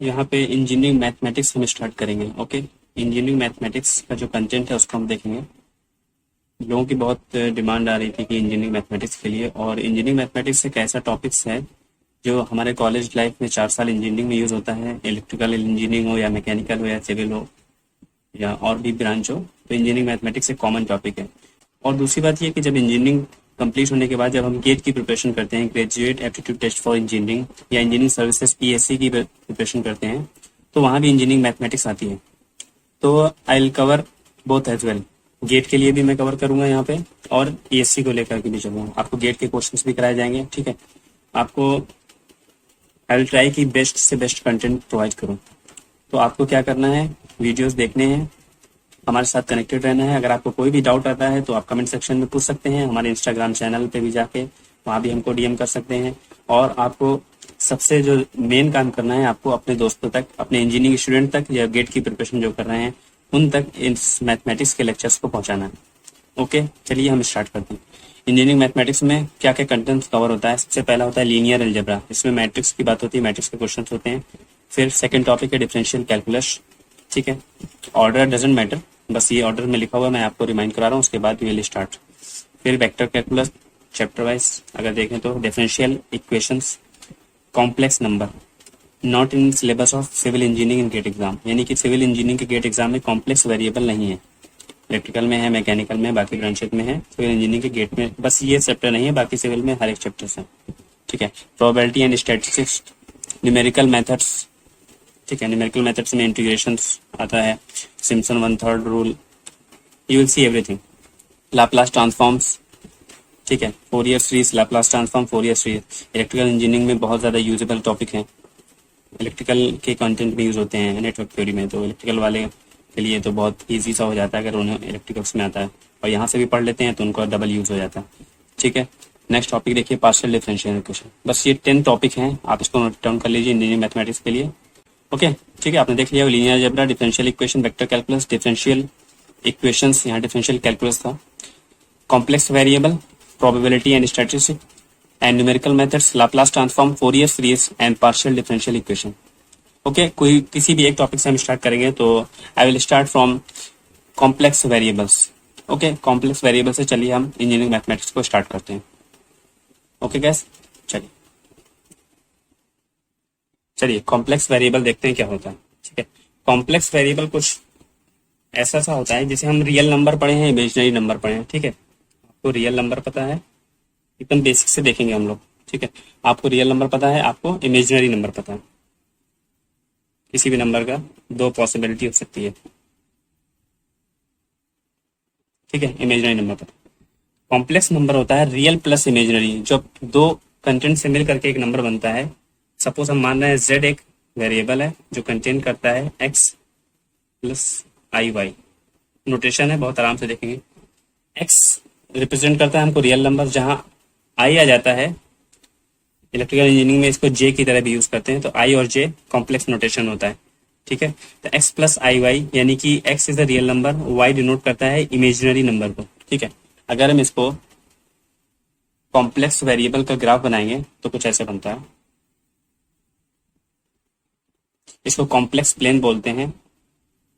यहाँ पे engineering mathematics हम स्टार्ट करेंगे। ओके, इंजीनियरिंग मैथमेटिक्स का जो कंटेंट है उसको हम देखेंगे। लोगों की बहुत डिमांड आ रही थी कि इंजीनियरिंग मैथमेटिक्स के लिए, और इंजीनियरिंग मैथमेटिक्स एक ऐसा टॉपिक्स है जो हमारे कॉलेज लाइफ में 4 साल इंजीनियरिंग में यूज़ होता है। इलेक्ट्रिकल इंजीनियरिंग हो या मैकेनिकल हो या सिविल हो या और भी ब्रांच हो, तो इंजीनियरिंग मैथमेटिक्स एक कॉमन टॉपिक है। और दूसरी बात ये कि जब इंजीनियरिंग कंप्लीट होने के बाद जब हम गेट की प्रिपरेशन करते हैं, graduate aptitude test for engineering या इंजीनियरिंग सर्विसेज पीएससी की प्रिपरेशन करते हैं, तो वहाँ भी इंजीनियरिंग मैथमेटिक्स आती है। तो I will cover both as well. GATE के लिए भी मैं कवर करूंगा यहाँ पे, और पीएससी को लेकर के भी चलूंगा। आपको गेट के क्वेश्चंस भी कराए जाएंगे, ठीक है। आपको आई विल ट्राई की बेस्ट से बेस्ट कंटेंट प्रोवाइड करूँ। तो आपको क्या करना है, वीडियोस देखने हैं, हमारे साथ कनेक्टेड रहना है। अगर आपको कोई भी डाउट आता है तो आप कमेंट सेक्शन में पूछ सकते हैं, हमारे इंस्टाग्राम चैनल पे भी जाके वहाँ भी हमको डीएम कर सकते हैं। और आपको सबसे जो मेन काम करना है, आपको अपने दोस्तों तक, अपने इंजीनियरिंग स्टूडेंट तक या गेट की प्रिपरेशन जो कर रहे हैं उन तक इस मैथमेटिक्स के लेक्चर्स को पहुंचाना है। ओके, चलिए हम स्टार्ट करते हैं। इंजीनियरिंग मैथमेटिक्स में क्या क्या कंटेंट्स कवर होता है। सबसे पहला होता है लीनियर अलजेब्रा, इसमें मैट्रिक्स की बात होती है, मैट्रिक्स के क्वेश्चन होते हैं। फिर सेकंड टॉपिक है डिफरेंशियल कैलकुलस, ठीक है। ऑर्डर डजंट मैटर, बस ये ऑर्डर में लिखा हुआ है, मैं आपको रिमाइंड करा रहा हूँ, उसके बाद वी विल स्टार्ट। फिर वेक्टर कैलकुलस चैप्टर वाइज अगर देखें तो differential equations, complex number, not in syllabus of civil engineering in GATE exam, यानी कि सिविल इंजीनियरिंग के गेट एग्जाम में कॉम्प्लेक्स वेरिएबल नहीं है। इलेक्ट्रिकल में है, मैकेनिकल में, बाकी ब्रांचेज में है, सिविल इंजीनियरिंग के गेट में बस ये चैप्टर नहीं है, बाकी सिविल में हर एक चैप्टर है, ठीक है। Probability and statistics, numerical methods, ठीक है। न्यूमेरिकल मेथड्स में इंटीग्रेशंस आता है, Simpson 1/3 rule, you will see everything. Laplace transforms, ठीक है। Fourier series, Laplace transform, Fourier series electrical engineering में बहुत ज्यादा यूजेबल टॉपिक है। इलेक्ट्रिकल के कंटेंट में यूज होते हैं नेटवर्क थ्योरी में, तो इलेक्ट्रिकल वाले के लिए तो बहुत इजी सा हो जाता है अगर उन्हें इलेक्ट्रिकल्स में आता है, और यहाँ से भी पढ़ लेते हैं तो उनको डबल यूज हो जाता है, ठीक है। नेक्स्ट टॉपिक देखिए, पार्शियल डिफरेंशियल इक्वेशन। बस ये 10 टॉपिक हैं, आप इसको नोट डाउन कर लीजिए इंजीनियरिंग मैथमेटिक्स के लिए। ओके, ठीक है, आपने देख लिया linear algebra, differential equation, vector calculus, differential equations, यहाँ डिफरेंशियल कैलकुलस था, complex variable, probability and statistics and numerical methods, Laplace transform, Fourier series and partial differential equation. Okay, कोई किसी भी एक टॉपिक से हम स्टार्ट करेंगे, तो I will start from complex variables. Okay, complex variable से चलिए हम इंजीनियरिंग मैथमेटिक्स को स्टार्ट करते हैं। ओके गैस, चलिए कॉम्प्लेक्स वेरिएबल देखते हैं क्या होता है, ठीक है। कॉम्प्लेक्स वेरिएबल कुछ ऐसा सा होता है जैसे हम रियल नंबर पढ़े हैं, इमेजिनरी नंबर पढ़े हैं, ठीक है। आपको रियल नंबर पता है, एकदम बेसिक से देखेंगे हम लोग, ठीक है। आपको रियल नंबर पता है, आपको इमेजिनरी नंबर पता है। किसी भी नंबर का 2 पॉसिबिलिटी हो सकती है, ठीक है। इमेजिनरी नंबर पता। कॉम्प्लेक्स नंबर होता है रियल प्लस इमेजिनरी, जो 2 कंटेंट से मिल करके एक नंबर बनता है। सपोज हम मान रहे हैं z एक वेरिएबल है जो कंटेन करता है x प्लस आई वाई। नोटेशन है, बहुत आराम से देखेंगे। x रिप्रेजेंट करता है हमको रियल नंबर, जहां i आ जाता है, इलेक्ट्रिकल इंजीनियरिंग में इसको j की तरह भी यूज करते हैं, तो i और j कॉम्प्लेक्स नोटेशन होता है, ठीक है। तो x प्लस आई वाई, यानी कि x is the real number, y denote करता है इमेजिनरी नंबर को, ठीक है। अगर हम इसको कॉम्प्लेक्स वेरिएबल का ग्राफ बनाएंगे तो कुछ ऐसे बनता है। इसको कॉम्प्लेक्स प्लेन बोलते हैं।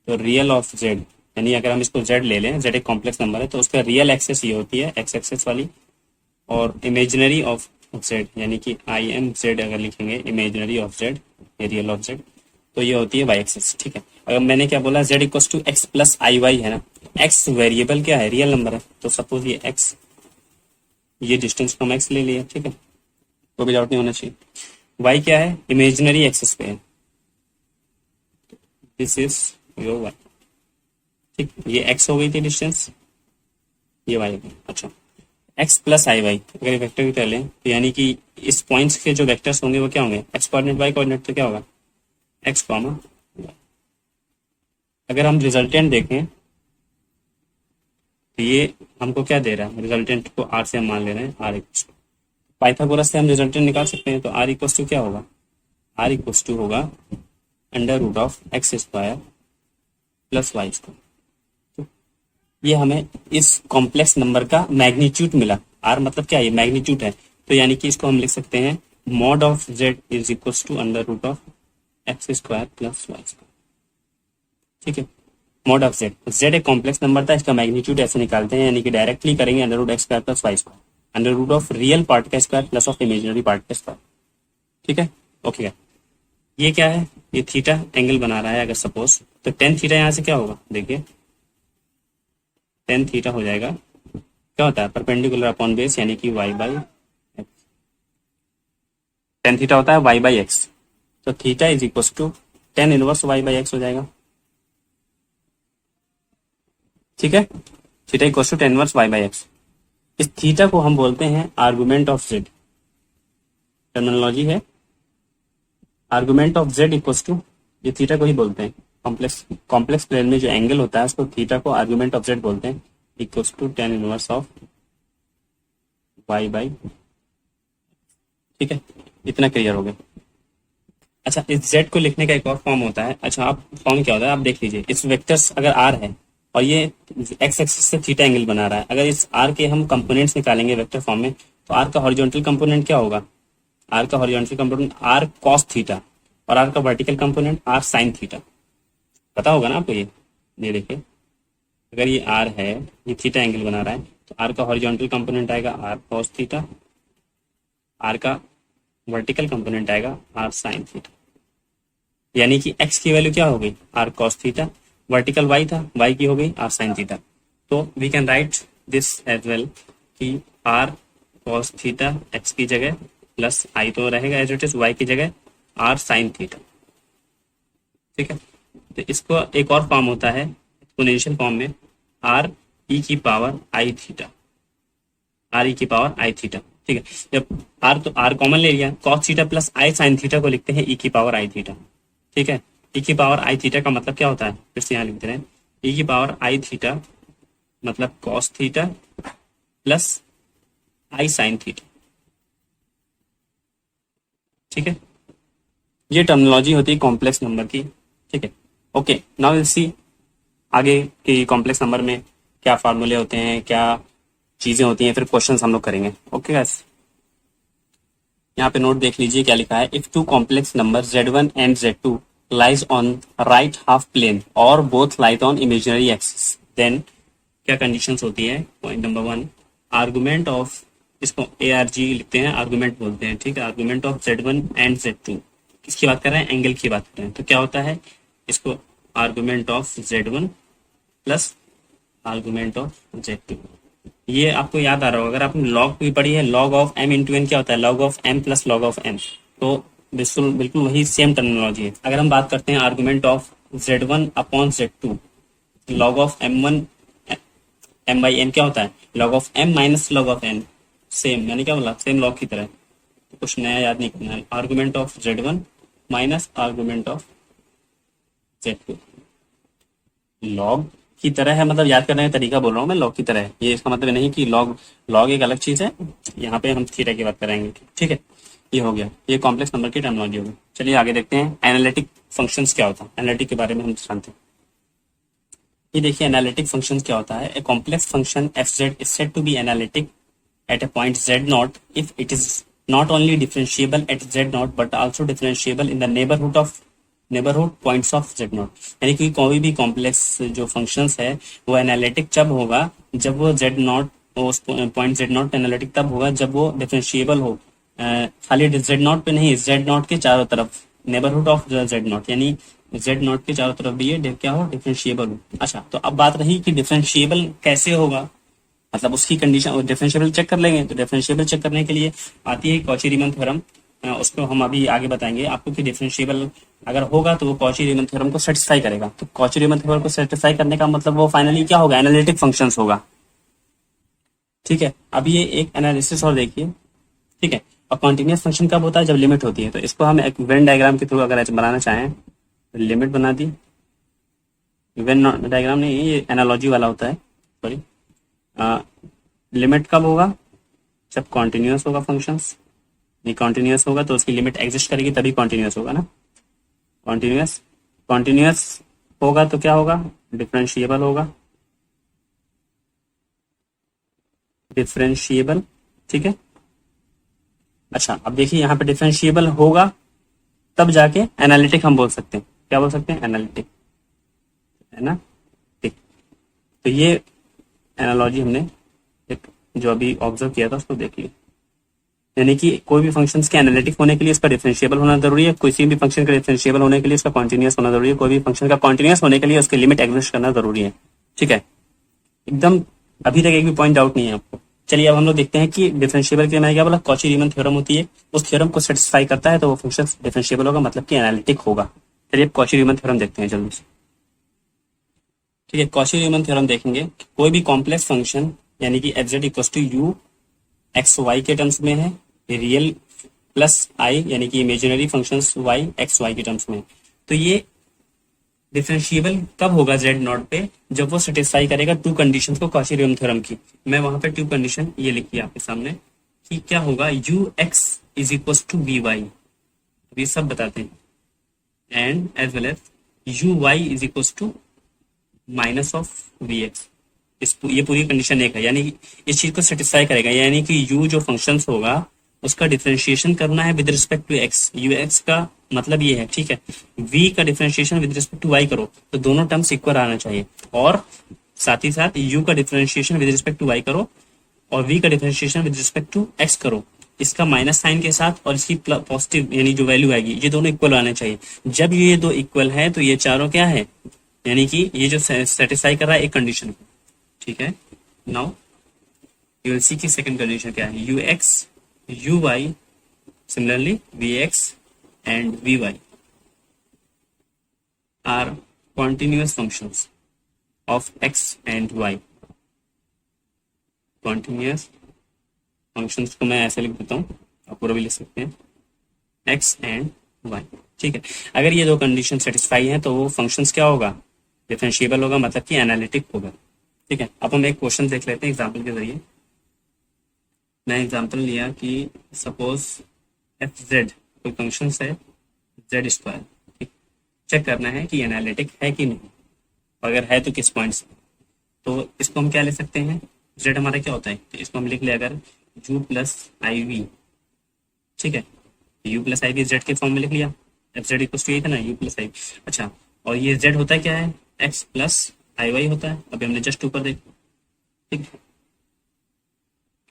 तो रियल ऑफ z, यानी अगर हम इसको z ले लें, z एक कॉम्प्लेक्स नंबर है, तो उसका रियल एक्सेस ये होती है x एक्सेस वाली, और इमेजिनरी ऑफ z, यानी कि आई एम z अगर लिखेंगे, imaginary of z, real of z, तो ये होती है y एक्सेस, ठीक है। अगर मैंने क्या बोला, z equal to x plus I y है ना, x वेरिएबल क्या है, रियल नंबर है, तो सपोज ये x, ये डिस्टेंस को हम x ले लिया, ठीक है, कोई भी डाउट नहीं होना चाहिए। y क्या है, इमेजिनरी एक्सेस पे है, दिस इज योर y, ठीक। ये x हो गई थी डिस्टेंस, ये y हो गई। अच्छा, x प्लस आई वाई अगर वेक्टर की तरह लें, तो यानी कि इस पॉइंट्स के जो वेक्टर्स होंगे वो क्या होंगे, x कोऑर्डिनेट y कोऑर्डिनेट, तो क्या होगा x कॉमा y। अगर हम रिजल्टेंट देखें तो ये हमको क्या दे रहा है, रिजल्टेंट को r से हम मान ले रहे हैं, r इक्वल टू, पाइथागोरस से हम रिजल्टेंट निकाल सकते हैं, तो r इक्वल टू क्या होगा, r इक्वल टू होगा under root of x square plus Y square. ये हमें इस कॉम्प्लेक्स नंबर का मैग्नीट्यूड मिला, r मतलब क्या है, मैग्नीट्यूड है, तो यानी कि इसको हम लिख सकते हैं mod of z is equal to under root of x square plus Y square. ठीक है, मॉड ऑफ जेड, जेड एक कॉम्प्लेक्स नंबर था, इसका मैग्नीट्यूड ऐसे निकालते हैं, यानी कि डायरेक्टली करेंगे under root X square plus Y square, under root of real part का square plus of imaginary part का स्क्वायर। ठीक है, ओके। ये क्या है, ये थीटा एंगल बना रहा है अगर सपोज, तो टेन थीटा यहाँ से क्या होगा, देखिए टेन थीटा हो जाएगा, क्या होता है परपेंडिकुलर अपॉन बेस, यानी कि y by x. Tan theta होता है वाई बाई एक्स, तो theta is equal to tan inverse y by x हो जाएगा। ठीक है, theta equal to tan inverse y by x. इस थीटा को हम बोलते हैं आर्गुमेंट ऑफ जेड, टर्मिनोलॉजी है argument of z equal to, ये थीटा को ही बोलते हैं, कॉम्प्लेक्स प्लेन में जो एंगल होता है उसको थीटा को आर्गुमेंट ऑफ जेड बोलते हैं, equal to tan inverse of y by. ठीक है, इतना क्लियर हो गया। अच्छा, इस जेड को लिखने का एक और फॉर्म होता है, अच्छा आप फॉर्म क्या होता है आप देख लीजिए, इस वेक्टर्स अगर आर है और ये एक्स एक्सिस से थीटा एंगल बना रहा है, अगर इस आर के हम कंपोनेंट्स निकालेंगे वेक्टर फॉर्म में, तो आर का हॉरिजॉन्टल कंपोनेंट क्या होगा, आर का horizontal component r cos theta, और आर का vertical component r sine theta. पता होगा ना आपको ये देखिए, अगर ये आर है, ये थीटा एंगल बना रहा है, तो आर का हॉरिजॉन्टल कंपोनेंट आएगा आर कॉस थीटा, आर का वर्टिकल कंपोनेंट आएगा आर साइन थीटा, यानी कि एक्स की वैल्यू क्या हो गई r cos theta, vertical y था, वाई की हो गई आर साइन थीटा। तो we can write this as well कि आर कॉस थीटा एक्स की जगह प्लस आई तो रहेगा एज इट इज, वाई की जगह आर साइन थीटा। ठीक है, तो इसको एक और फॉर्म होता है एक्सपोनेंशियल फॉर्म में, आर ई की पावर आई थीटा, आर ई की पावर आई थीटा। ठीक है, जब आर तो आर कॉमन ले लिया, कॉस थीटा प्लस आई साइन थीटा को लिखते हैं ई की पावर आई थीटा। ठीक है, ई की पावर आई थीटा का मतलब क्या होता है, फिर से यहाँ लिखते हैं, ई की पावर आई थीटा मतलब कॉस थीटा प्लस आई साइन थीटा। ठीक है, ये टर्मिनोलॉजी होती है कॉम्प्लेक्स नंबर की। ठीक है, ओके, नाउ विल सी आगे की कॉम्प्लेक्स नंबर में क्या फार्मूले होते हैं, क्या चीजें होती हैं, फिर क्वेश्चंस हम लोग करेंगे। ओके गाइस, यहाँ पे नोट देख लीजिए क्या लिखा है, if two complex number z1 and z2 lies on right half plane और both light on imaginary axis, then क्या कंडीशंस होती है। Point number one, argument of, इसको ARG लिखते हैं, आर्गुमेंट बोलते हैं। ठीक है, argument of z1 and z2, किसकी बात कर रहे हैं, एंगल की बात कर रहे हैं, तो क्या होता है, इसको argument of z1 plus argument of z2, ये आपको याद आ रहा होगा अगर आपने लॉग भी पढ़ी है, log of m into n क्या होता है, log of m plus log of m, तो बिल्कुल बिल्कुल वही सेम टर्मिनोलॉजी है। अगर हम बात करते हैं argument of z1 upon z2, log of m1 m by n क्या होता है, log of m minus log of n, same, यानी क्या बोला, सेम लॉग की तरह, तो कुछ नया याद नहीं करना है। Argument of z1 minus argument of z2, log की तरह है, मतलब याद करने का तरीका बोल रहा हूँ मैं, लॉग की तरह है, ये इसका मतलब नहीं कि लॉग लॉग एक अलग चीज है, यहाँ पे हम थीटा की बात करेंगे। ठीक है, ये हो गया, ये कॉम्प्लेक्स नंबर की टर्मिनोलॉजी होगी। चलिए आगे देखते हैं एनालिटिक फंक्शंस क्या होता है, एनालिटिक के बारे में हम जानते हैं। ये देखिए एनालिटिक फंक्शन क्या होता है, a complex function f z is said to be analytic at a point z naught if it is not only differentiable at z naught but also differentiable in the neighbourhood points of z naught, यानी कि कोई भी complex जो functions है वो analytic जब होगा जब वो जेड नॉट, उस पॉइंट जेड नॉट एनालिटिक तब होगा जब वो डिफरेंशिएबल हो, खाली जेड नॉट पे नहीं, जेड नॉट के चारों तरफ, नेबरहुड ऑफ जेड नॉट, यानी जेड नॉट के चारों तरफ भी ये क्या हो, डिफरेंशिएबल हो। अच्छा, तो अब बात रही कि डिफरेंशिएबल कैसे होगा, मतलब उसकी कंडीशन, डिफरेंशिएबल चेक कर लेंगे, तो डिफरेंशिएबल चेक करने के लिए आती है कॉची रीमन थ्योरम, उसको हम अभी आगे बताएंगे आपको कि डिफरेंशिएबल अगर होगा तो वो कॉची रीमन थ्योरम को सेटिस्फाई करेगा। तो कॉची रीमन थ्योरम को सेटिस्फाई करने का मतलब वो फाइनली क्या होगा, एनालिटिक फंक्शंस होगा। ठीक है, अब ये एक एनालिसिस और देखिए। ठीक है, और कॉन्टिन्यूस फंक्शन कब होता है, जब लिमिट होती है, तो इसको हम एक वेन डायग्राम के थ्रू अगर ऐसे बनाना चाहें, तो लिमिट बना दी, वेन डायग्राम नहीं, ये एनालॉजी वाला होता है, सॉरी, लिमिट कब होगा, जब कॉन्टिन्यूस होगा फंक्शंस, नहीं कॉन्टिन्यूस होगा तो उसकी लिमिट एग्जिस्ट करेगी तभी कॉन्टिन्यूस होगा ना, कॉन्टिन्यूस होगा तो क्या होगा, डिफरेंशिएबल होगा, डिफरेंशिएबल। ठीक है, अच्छा अब देखिए यहाँ पे डिफरेंशिएबल होगा तब जाके एनालिटिक हम बोल सकते हैं। क्या बोल सकते हैं? एनालिटिक, है ना? ठीक। तो ये एनालॉजी हमने एक जो अभी ऑब्जर्व किया था उसको देख लिया। यानी कि कोई भी फंक्शंस के एनालिटिक होने के लिए इसका डिफरेंशिएबल होना जरूरी है, किसी भी फंक्शन का डिफरेंशिएबल होने के लिए इसका कॉन्टिन्यूस होना जरूरी है, कोई भी फंक्शन का कॉन्टिन्यूस होने के लिए उसकी लिमिट एग्जिस्ट करना जरूरी है। ठीक है, एकदम अभी तक एक भी पॉइंट डाउट नहीं है आपको। चलिए अब हम लोग देखते हैं कि डिफरेंशिएबल के लिए मैंने क्या बोला, कॉची रीमन थ्योरम होती है, उस थ्योरम को सेटिस्फाई करता है तो वो फंक्शन डिफरेंशिएबल होगा, मतलब कि एनालिटिक होगा। चलिए अब कॉची रीमन थ्योरम देखते हैं जल्दी से। ठीक है, कॉची रीमन थ्योरम देखेंगे, कोई भी कॉम्प्लेक्स फंक्शन यानी कि f z equal to u x y के टर्म्स में है, रियल प्लस आई यानी कि imaginary functions y x y के टर्म्स में है, तो ये डिफरेंशिएबल कब होगा जेड नॉट पे, जब वो सेटिस्फाई करेगा टू कंडीशंस को कॉची रीमन थ्योरम की। मैं वहां पे टू कंडीशन ये लिखी है आपके सामने कि क्या होगा, u x is equal to v y, ये सब बताते हैं, and as well as u y is equal to minus of v x. ये पूरी कंडीशन एक है, यानी कि इस चीज को सेटिस्फाई करेगा, यानी कि u जो फंक्शंस होगा उसका डिफरेंशिएशन करना है with respect to x। U x का मतलब ये है, ठीक है, v का differentiation with respect to y करो तो दोनों टर्म्स इक्वल आना चाहिए, और साथ ही साथ u का differentiation with respect to y करो और v का differentiation with respect to x करो, इसका माइनस साइन के साथ और इसकी पॉजिटिव यानी जो वैल्यू आएगी, ये दोनों इक्वल आने चाहिए। जब ये दो इक्वल है तो ये चारों क्या है, यानी कि ये जो सेटिस्फाई कर रहा है एक कंडीशन को। ठीक है, नाउ यू विल सी की सेकंड कंडीशन क्या है, u x u y similarly v x and v y are continuous functions of x and y. Continuous functions को मैं ऐसे लिख देता हूँ, आप पूरा भी लिख सकते हैं, एक्स एंड वाई। ठीक है, अगर ये दो कंडीशन सेटिस्फाई है तो वो फंक्शंस क्या होगा, डिफरेंशिएबल होगा, मतलब कि एनालिटिक होगा। ठीक है, अब हम एक क्वेश्चन देख लेते हैं एग्जाम्पल के जरिए। मैं एग्जाम्पल लिया कि सपोज एफ जेड कोई फंक्शन है जेड स्क्वायर, ठीक, चेक करना है कि एनालिटिक है कि नहीं, अगर है तो किस पॉइंट से। तो इसको हम क्या ले सकते हैं, जेड हमारा क्या होता है, तो इसको हम लिख ले अगर यू प्लस आई वी। ठीक है, you plus I V Z के फॉर्म में लिख लिया, एफ जेड इक्वल टू ये था ना, यू प्लस आई। अच्छा, और ये जेड होता है क्या है, एक्स प्लस आई वाई होता है। अभी हमने जस्ट ऊपर देखा, ठीक है,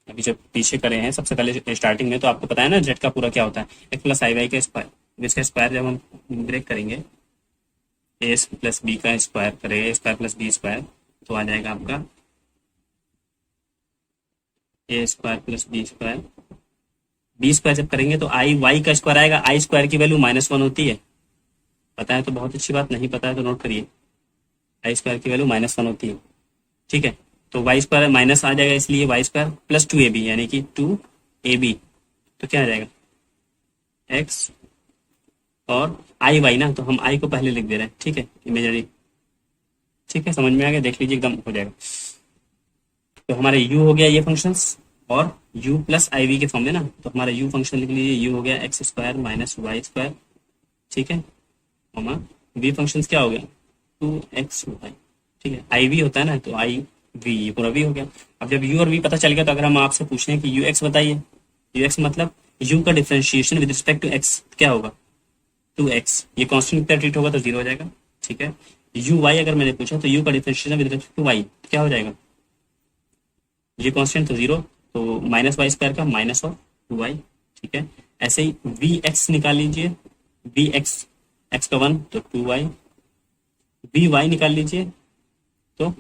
अभी जब पीछे करे हैं सबसे पहले स्टार्टिंग में, तो आपको पता है ना जेड का पूरा क्या होता है, एक्स प्लस आई वाई का स्क्वायर। इसका स्क्वायर जब हम ब्रेक करेंगे, ए प्लस बी का स्क्वायर करेंगे, A square plus B square, तो आ जाएगा आपका A square plus B square. B square जब करेंगे तो आई वाई का स्क्वायर आएगा, आई स्क्वायर की वैल्यू -1 होती है, पता है तो बहुत अच्छी बात, नहीं पता है तो नोट करिए, आई स्क्वायर की वैल्यू -1 होती है। ठीक है, तो वाई स्क्वायर माइनस आ जाएगा, इसलिए वाई स्क्वायर प्लस 2ab यानी कि 2ab, तो क्या आ जाएगा x और आई वाई ना, तो हम आई को पहले लिख दे रहे हैं, ठीक है, इमेजनरी। ठीक है, समझ में आ गया, देख लीजिए एकदम हो जाएगा। तो हमारा u हो गया ये फंक्शंस, और u प्लस आई वी के फॉर्म में ना, तो हमारा u फंक्शन लिख लीजिए, u हो गया x square minus y square. ठीक है, v फंक्शंस क्या हो गया 2xy। ठीक है, आई वी होता है ना, तो आई वी, ये पूरा वी हो गया। अब जब u और v पता चल गया, तो अगर हम आपसे पूछें कि यू एक्स बताइए, यू एक्स मतलब u का differentiation with respect to x क्या होगा 2x, ये कांस्टेंट कितना ट्रीट होगा तो 0 हो जाएगा। ठीक है, यू वाई अगर मैंने पूछा तो u का differentiation with respect to y क्या हो जाएगा, ये कांस्टेंट तो 0, तो माइनस वाई स्क्वायर का माइनस ऑफ 2y। ठीक है, ऐसे ही वी एक्स निकाल लीजिए, वी एक्स एक्स का 1 तो 2y, वी वाई निकाल लीजिए तो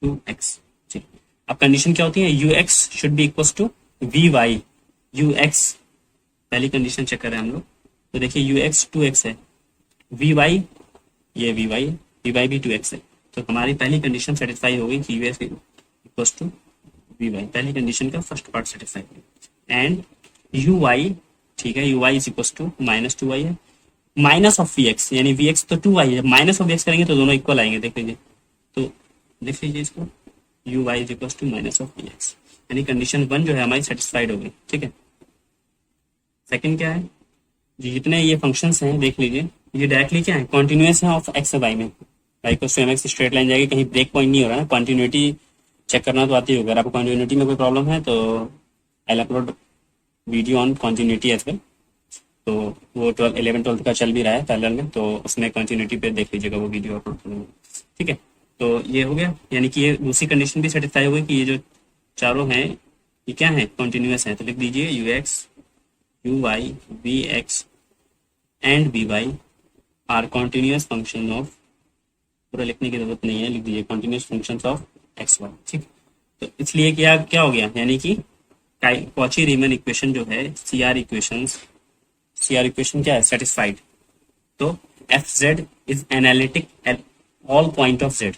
2x। ठीक, अब कंडीशन क्या होती है, u x should be equal to v y. U x पहली कंडीशन चेक करें हम लोग, तो देखिए यू एक्स 2x है, वी वाई ये वी वाई है, वी वाई भी 2x है, तो हमारी पहली कंडीशन सेटिस्फाई हो गई कि u x equal to v y, पहली कंडीशन का फर्स्ट पार्ट सेटिस्फाई हो। एंड यू वाई, ठीक है, u y is equal to -2y है, माइनस ऑफ वी एक्स, यानी वी एक्स तो 2y है, माइनस ऑफ वी एक्स करेंगे तो दोनों इक्वल आएंगे, देख लीजिए, तो देख लीजिए इसको, u y is equal to minus of v x, यानी कंडीशन 1 जो है हमारी सेटिस्फाइड हो गई। ठीक है, सेकंड क्या है, जितने ये फंक्शंस हैं देख लीजिए, ये डायरेक्टली क्या है, कॉन्टिन्यूस है ऑफ एक्स वाई में, वाई को एम एक्स स्ट्रेट लाइन जाएगी, कहीं ब्रेक पॉइंट नहीं हो रहा है, कॉन्टिन्यूटी चेक करना तो आती होगा। अगर आपको कॉन्टिन्यूटी में कोई प्रॉब्लम है तो I upload video on continuity as well, तो वो 11-12 का चल भी रहा है पैरेलल में, तो उसमें कंटिन्यूटी पे देख लीजिएगा वो वीडियो अपलोड करूँगा। ठीक है, तो ये हो गया, यानी कि ये दूसरी कंडीशन भी सेटिस्फाई हो गई कि ये जो चारों हैं ये क्या है, कॉन्टिन्यूस है। तो लिख दीजिए u x u y v x and v y are continuous function of, पूरा लिखने की जरूरत नहीं है, लिख दीजिए continuous function of x y. ठीक, तो इसलिए क्या क्या हो गया, यानी कि कॉची रीमन इक्वेशन जो है, सी आर इक्वेशन क्या है, सेटिस्फाइड। तो F z is analytic at all point of Z.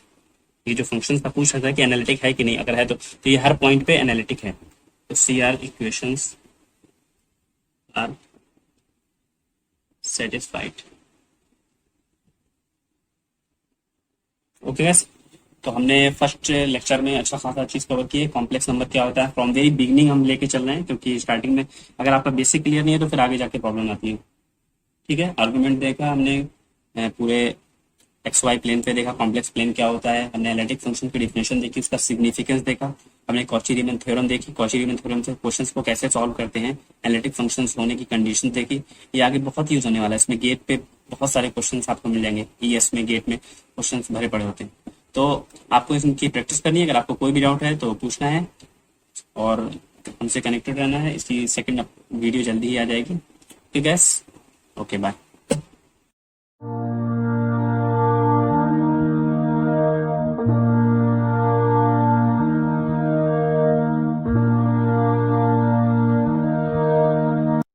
ये जो फंक्शन का पूछ रहा था कि एनालिटिक है कि नहीं, अगर है तो ये हर पॉइंट पे एनालिटिक है। तो C R equations are satisfied. Okay guys, तो हमने फर्स्ट लेक्चर में अच्छा खासा चीज कवर की है, कॉम्प्लेक्स नंबर क्या होता है फ्रॉम वेरी बिगनिंग हम लेके चल रहे हैं, क्योंकि स्टार्टिंग में अगर आपका बेसिक क्लियर नहीं है तो फिर आगे जाके प्रॉब्लम आती है। ठीक है, आर्गुमेंट देखा हमने, पूरे एक्स वाई प्लेन पे देखा कॉम्प्लेक्स प्लेन क्या होता है, हमने एनालिटिक फंक्शन की डिफिनेशन देखी, उसका सिग्निफिकेंस देखा, हमने कॉची रीमन थ्योरम देखी, कॉची रीमन थ्योरम से क्वेश्चंस को कैसे सॉल्व करते हैं, एनालिटिक फंक्शंस होने की कंडीशन देखी। ये आगे बहुत यूज होने वाला है, इसमें गेट पे बहुत सारे क्वेश्चंस आपको मिल जाएंगे, ईएस में गेट में क्वेश्चंस भरे पड़े होते हैं। तो आपको इसकी प्रैक्टिस करनी है, अगर आपको कोई भी डाउट है तो पूछना है और हमसे कनेक्टेड रहना है। इसकी सेकंड वीडियो जल्दी ही आ जाएगी। ठीक है, ओके बाय।